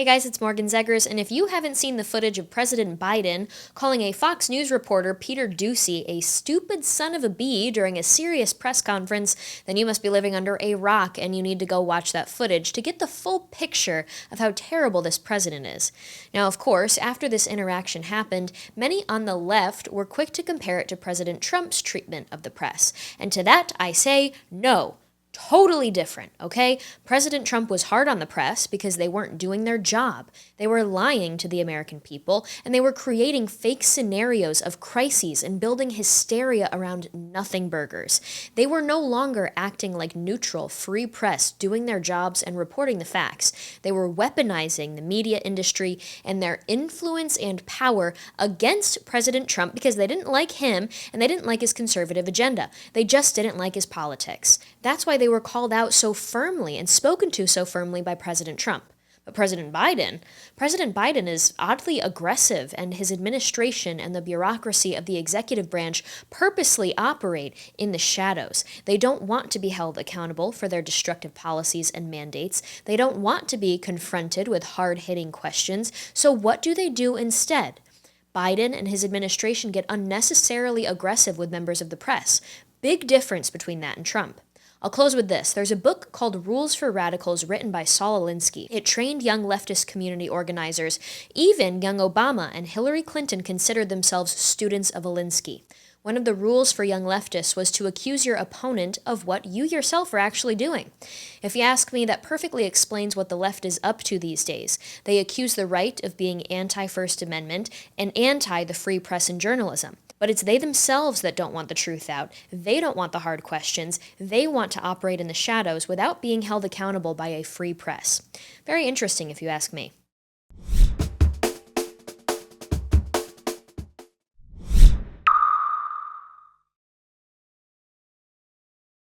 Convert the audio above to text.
Hey guys, it's Morgan Zegers, and if you haven't seen the footage of President Biden calling a Fox News reporter, Peter Doocy, a stupid son of a bee during a serious press conference, then you must be living under a rock and you need to go watch that footage to get the full picture of how terrible this president is. Now, of course, after this interaction happened, many on the left were quick to compare it to President Trump's treatment of the press. And to that, I say no. Totally different, okay? President Trump was hard on the press because they weren't doing their job. They were lying to the American people, and they were creating fake scenarios of crises and building hysteria around nothing burgers. They were no longer acting like neutral, free press, doing their jobs and reporting the facts. They were weaponizing the media industry and their influence and power against President Trump because they didn't like him and they didn't like his conservative agenda. They just didn't like his politics. That's why they were called out so firmly and spoken to so firmly by President Trump. But President Biden is oddly aggressive, and his administration and the bureaucracy of the executive branch purposely operate in the shadows. They don't want to be held accountable for their destructive policies and mandates. They don't want to be confronted with hard-hitting questions. So what do they do instead? Biden and his administration get unnecessarily aggressive with members of the press. Big difference between that and Trump. I'll close with this. There's a book called Rules for Radicals written by Saul Alinsky. It trained young leftist community organizers. Even young Obama and Hillary Clinton considered themselves students of Alinsky. One of the rules for young leftists was to accuse your opponent of what you yourself are actually doing. If you ask me, that perfectly explains what the left is up to these days. They accuse the right of being anti-First Amendment and anti the free press and journalism. But it's they themselves that don't want the truth out. They don't want the hard questions. They want to operate in the shadows without being held accountable by a free press. Very interesting, if you ask me.